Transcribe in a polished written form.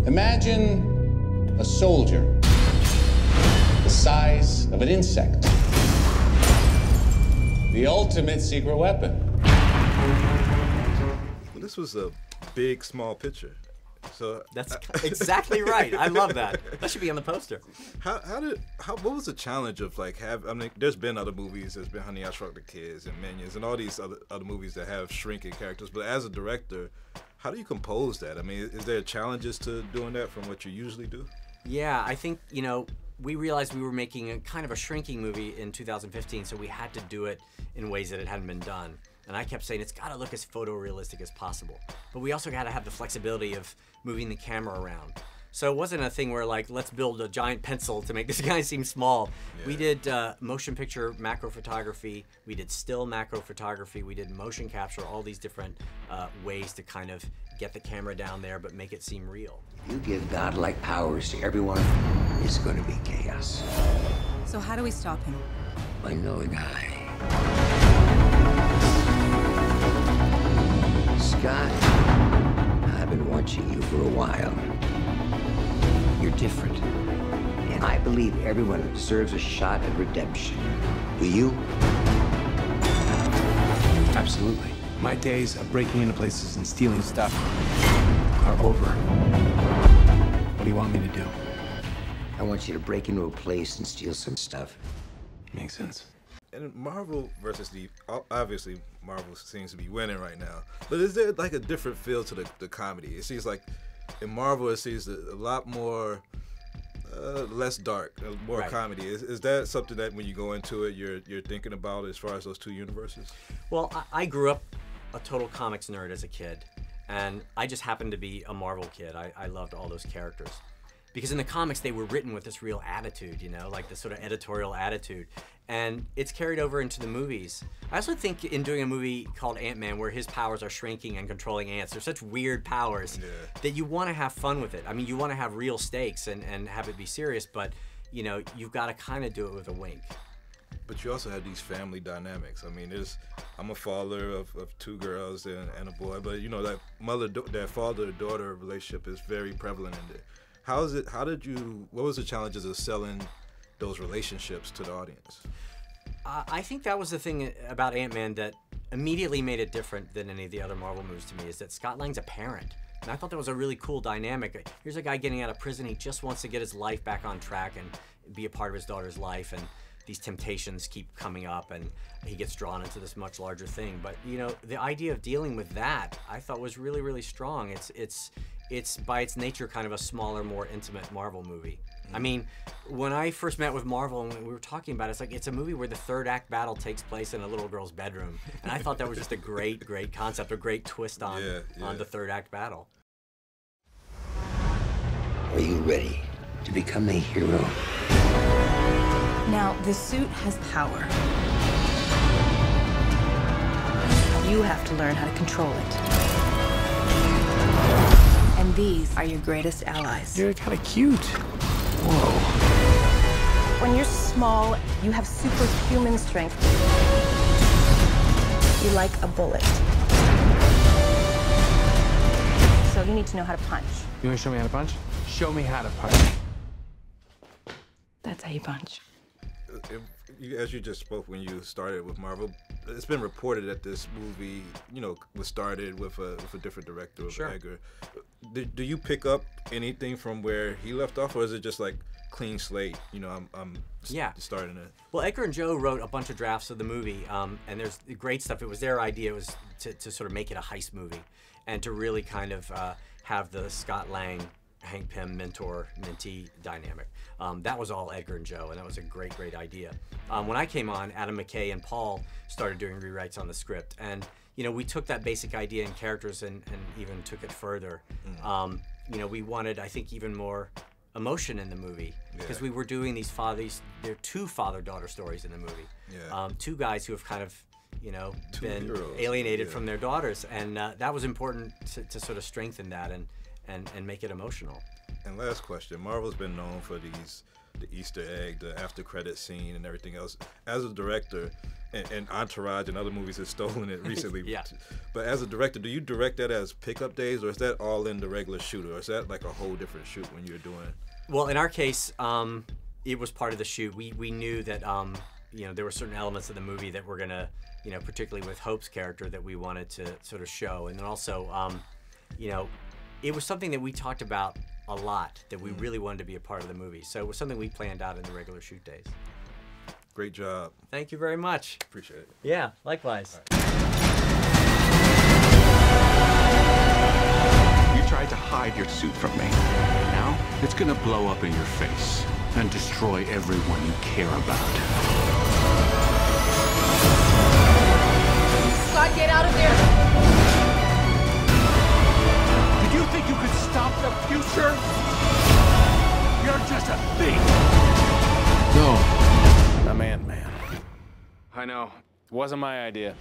Imagine a soldier the size of an insect. The ultimate secret weapon. Well, this was a big, small picture. So that's exactly right. I love that. That should be on the poster. What was the challenge of like I mean, there's been other movies. There's been Honey, I Shrunk the Kids and Minions and all these other movies that have shrinking characters. But as a director, how do you compose that? I mean, is there challenges to doing that from what you usually do? Yeah, I think, you know, we realized we were making a kind of a shrinking movie in 2015, so we had to do it in ways that it hadn't been done. And I kept saying, it's gotta look as photorealistic as possible. But we also gotta have the flexibility of moving the camera around. So it wasn't a thing where like, let's build a giant pencil to make this guy seem small. Yeah. We did motion picture macro photography, we did still macro photography, we did motion capture, all these different ways to kind of get the camera down there but make it seem real. You give godlike powers to everyone, it's gonna be chaos. So how do we stop him? I know a guy. Scott, I've been watching you for a while. You're different. And I believe everyone deserves a shot at redemption. Do you? Absolutely. My days of breaking into places and stealing stuff are over. What do you want me to do? I want you to break into a place and steal some stuff. Makes sense. And Marvel versus the obviously Marvel seems to be winning right now. But is there like a different feel to the comedy? It seems like in Marvel it seems a lot more less dark, more right. comedy. Is that something that when you go into it you're thinking about as far as those two universes? Well, I grew up a total comics nerd as a kid, and I just happened to be a Marvel kid. I loved all those characters. Because in the comics, they were written with this real attitude, you know, like this sort of editorial attitude. And it's carried over into the movies. I also think in doing a movie called Ant-Man, where his powers are shrinking and controlling ants, they're such weird powers that you want to have fun with it. I mean, you want to have real stakes and have it be serious, but, you know, you've got to kind of do it with a wink. But you also have these family dynamics. I mean, I'm a father of two girls and a boy, but, you know, that father-daughter relationship is very prevalent in there. What was the challenges of selling those relationships to the audience? I think that was the thing about Ant-Man that immediately made it different than any of the other Marvel movies to me, is that Scott Lang's a parent. And I thought that was a really cool dynamic. Here's a guy getting out of prison, he just wants to get his life back on track and be a part of his daughter's life, and these temptations keep coming up and he gets drawn into this much larger thing. But, you know, the idea of dealing with that, I thought was really, really strong. It's by its nature kind of a smaller, more intimate Marvel movie. I mean, when I first met with Marvel and we were talking about it, it's like it's a movie where the third act battle takes place in a little girl's bedroom. And I thought that was just a great, great concept, a great twist on the third act battle. Are you ready to become the hero? Now, the suit has power. You have to learn how to control it. And these are your greatest allies. You're kind of cute. Whoa. When you're small, you have superhuman strength. You're like a bullet. So you need to know how to punch. You want to show me how to punch? Show me how to punch. That's how you punch. As you just spoke when you started with Marvel, it's been reported that this movie, you know, was started with a different director, with Edgar. Do you pick up anything from where he left off, or is it just like clean slate? You know, I'm starting it. Well, Edgar and Joe wrote a bunch of drafts of the movie, and there's great stuff. It was their idea, it was to sort of make it a heist movie, and to really kind of have the Scott Lang, Hank Pym mentor-mentee dynamic. That was all Edgar and Joe, and that was a great, great idea. When I came on, Adam McKay and Paul started doing rewrites on the script, and you know, we took that basic idea and characters and even took it further. You know, we wanted, I think, even more emotion in the movie, because we were doing there are two father-daughter stories in the movie. Two guys who have kind of, you know, been alienated from their daughters, and that was important to sort of strengthen that and make it emotional. And last question, Marvel's been known for these Easter egg, the after credit scene, and everything else. As a director, and Entourage and other movies have stolen it recently. Yeah. But as a director, do you direct that as pickup days, or is that all in the regular shoot, or is that like a whole different shoot when you're doing? Well, in our case, it was part of the shoot. We knew that you know, there were certain elements of the movie that were gonna, you know, particularly with Hope's character, that we wanted to sort of show, and then also, you know, it was something that we talked about a lot, that we really wanted to be a part of the movie. So it was something we planned out in the regular shoot days. Great job. Thank you very much. Appreciate it. Yeah, likewise. You tried to hide your suit from me. Now, it's gonna blow up in your face and destroy everyone you care about. Scott, get out of there! Did you think you could stop the future? You're just a thief! No, I'm Ant-Man. I know. It wasn't my idea.